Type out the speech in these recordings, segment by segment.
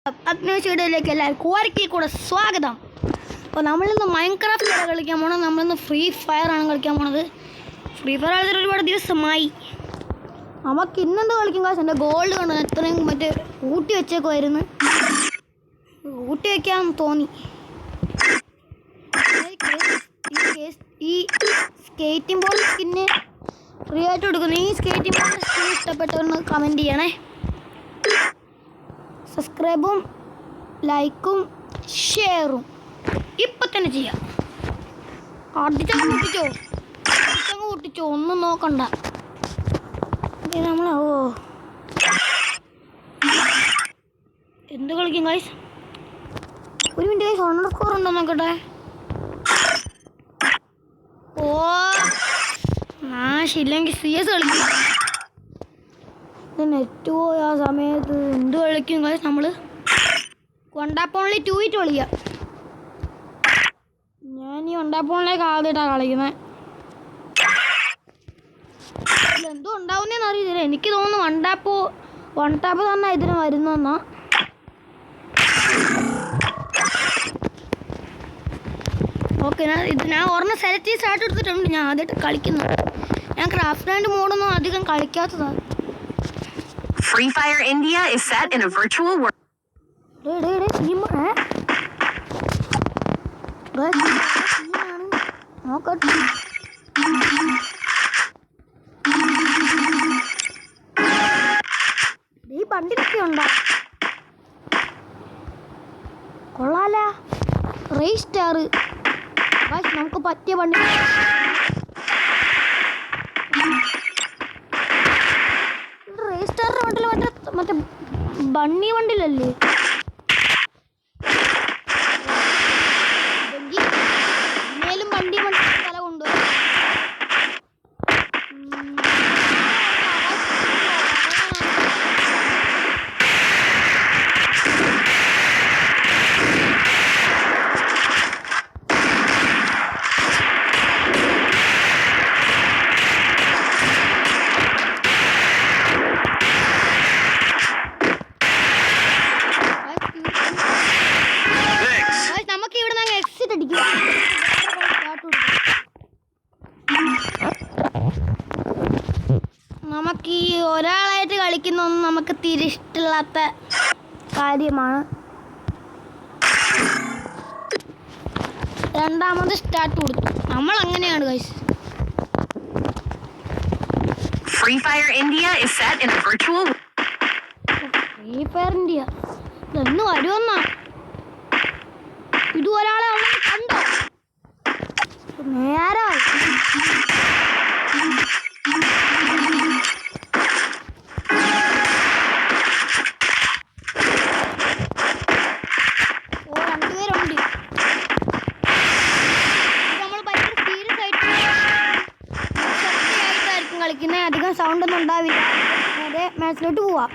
വീഡിയോയിലേക്ക് എല്ലാവർക്കും ഒരിക്കൽ കൂടെ സ്വാഗതം. അപ്പോൾ നമ്മളിന്ന് മൈൻക്രാഫ്റ്റ് ആണ് കളിക്കാൻ പോകണം. നമ്മളിന്ന് ഫ്രീ ഫയർ ആണ് കളിക്കാൻ പോണത്. ഫ്രീ ഫയർ കളിച്ചിട്ട് ഒരുപാട് ദിവസമായി. നമുക്ക് ഇന്നെന്ത് കളിക്കും കാശ്? എൻ്റെ ഗോൾഡ് കണ്ടു എത്രയും മറ്റേ ഊട്ടി വെച്ചേക്കുമായിരുന്നു. ഊട്ടി വയ്ക്കാൻ തോന്നി. ഈ സ്കേറ്റിംഗ് ബോർഡ് സ്കിന്ന് ഫ്രീ ആയിട്ട് കൊടുക്കുന്നു. ഈ സ്കേറ്റിംഗ് ബോർഡ് സ്കിൻ ഇഷ്ടപ്പെട്ടവരൊന്ന് കമൻറ്റ് ചെയ്യണേ. സബ്സ്ക്രൈബും ലൈക്കും ഷെയറും ഇപ്പം തന്നെ ചെയ്യാം. അടിച്ചങ്ങ് പൊട്ടിച്ചോ ഒന്നും നോക്കണ്ട. നമ്മൾ എന്ത് കളിക്കും ഗൈസ്? ഒരു മിനിറ്റ് ഗൈസ്, ഓണർ സ്കോർ ഉണ്ടോ നോക്കട്ടെ. ഓ നാശില്ലെങ്കിൽ CS കളിക്കും. നെറ്റ് പോയ ആ സമയത്ത് എന്ത് കളിക്കും ഗൈസ്? നമ്മൾ വണ്ടാപ്പോണിൽ 2 ഇറ്റ് കളിക്കാം. ഞാൻ ഈ വണ്ടാപ്പോണിലേക്ക് ആദ്യമായിട്ടാണ് കളിക്കുന്നത്. എന്തോ ഉണ്ടാവുന്നതെന്ന് അറിയില്ല. എനിക്ക് തോന്നുന്നു വൺ ടാപ്പ് തന്നെ ഇതിന് വരുന്നെന്നാ. ഓക്കെ, ഞാൻ ഒരെണ്ണം സെലക്ട് ചെയ്ത് സ്റ്റാർട്ട് എടുത്തിട്ടുണ്ട്. ഞാൻ ആദ്യമായിട്ട് കളിക്കുന്നു. ഞാൻ ക്രാഫ്റ്റ് ലാൻഡ് മോഡൊന്നും അധികം കളിക്കാത്തതാണ്. Free Fire India is set in a virtual world. ഈ വണ്ടിയിലൊക്കെ ഉണ്ടോ? കൊള്ളാല. റേസ് സ്റ്റാർ നമുക്ക് പറ്റിയ വണ്ടി. റേസ് സ്റ്റാറിന്റെ വണ്ടിയിൽ മറ്റേ ബണ്ണി വണ്ടിയിലല്ലേ? മേലും വണ്ടി സ്ഥലം കൊണ്ടുപോയി. നമുക്ക് ഈ ഒരാളായിട്ട് കളിക്കുന്നതൊന്നും നമുക്ക് തീരെ ഇഷ്ടമില്ലാത്ത കാര്യമാണ്. രണ്ടാമത് സ്റ്റാർട്ട് കൊടുത്തു. നമ്മൾ അങ്ങനെയാണ് guys. Free Fire India is set in a virtual. Free fire India ഇന്ന് വരുമെന്നാ. ഇത് ഒരാളെ കണ്ടോ? നേരെ കളിക്കുന്നത്. അധികം സൗണ്ട് ഒന്നും ഉണ്ടാവില്ല. നേരെ മാച്ചിലോട്ട് പോവാം.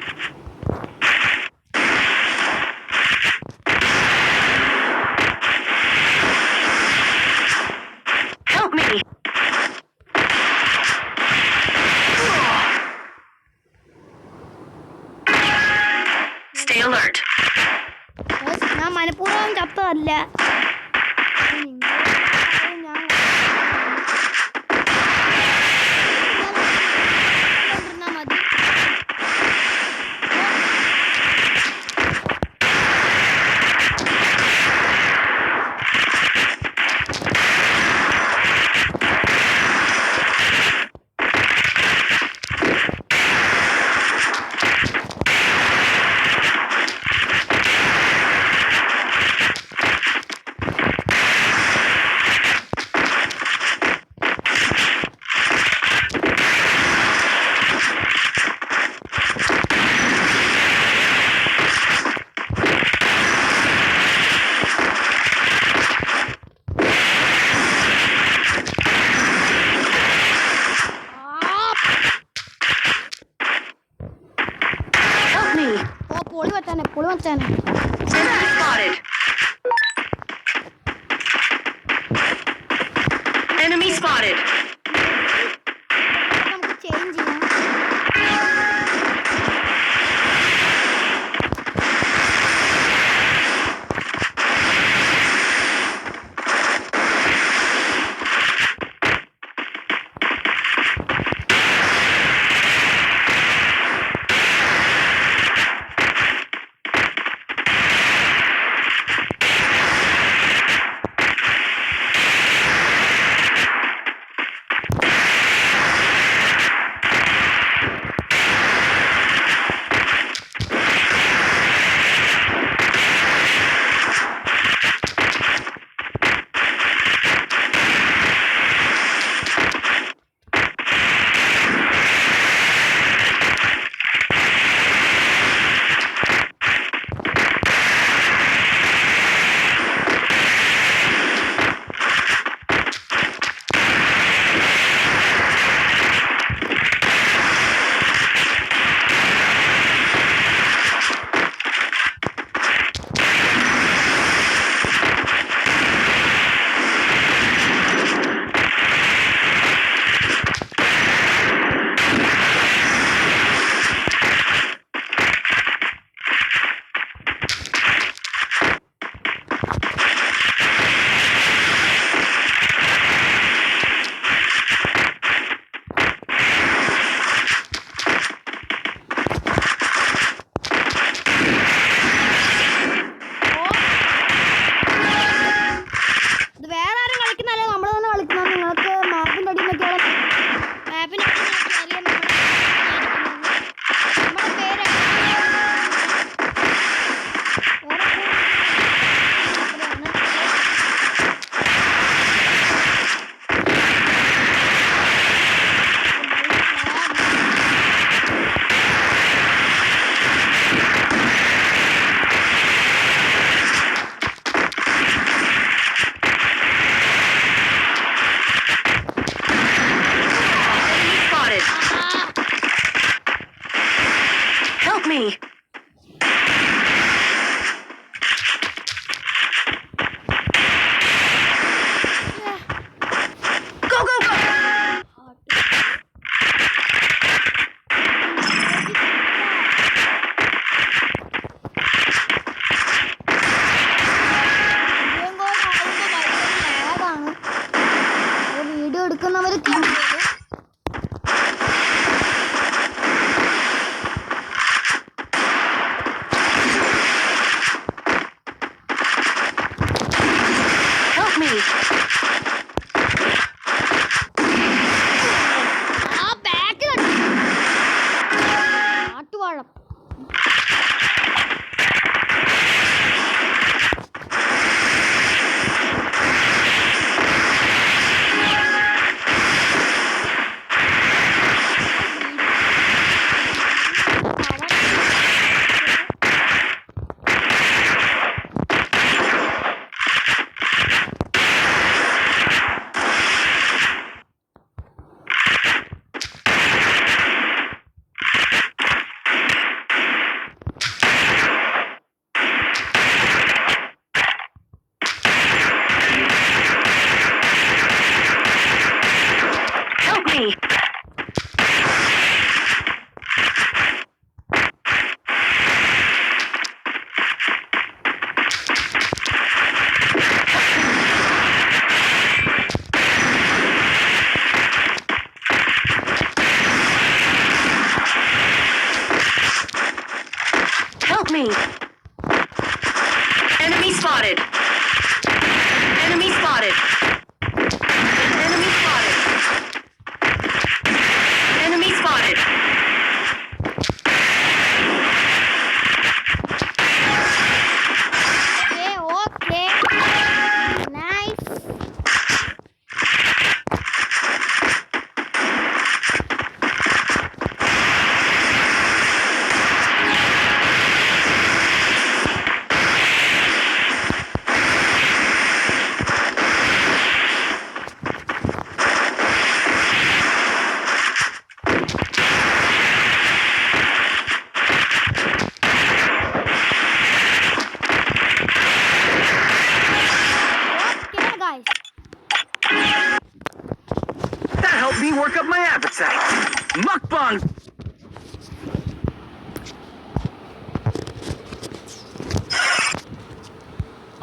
Stay alert. ഞാൻ മനഃപൂർവ്വം ചത്തതല്ല. പൊളി വച്ചാനെ. Enemy spotted. നമുക്ക് ചേഞ്ച് ചെയ്യാം. spotted. Enemy spotted. Enemy spotted. Enemy spotted. Okay. Nice. Okay, guys. That helped me work up my appetite. Mukbang.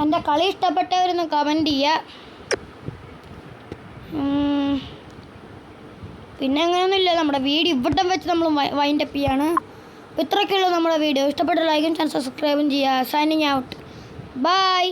എൻ്റെ കളി ഇഷ്ടപ്പെട്ടവരൊന്ന് കമൻറ്റ് ചെയ്യുക. പിന്നെ അങ്ങനെയൊന്നുമില്ല, നമ്മുടെ വീഡിയോ ഇവിടെ വെച്ച് നമ്മൾ വൈൻഡപ്പ് ചെയ്യാണ്. അപ്പോൾ ഇത്രയൊക്കെയുള്ളൂ നമ്മുടെ വീഡിയോ. ഇഷ്ടപ്പെട്ട ലൈക്കും സബ്സ്ക്രൈബും ചെയ്യുക. Signing out. ബൈ.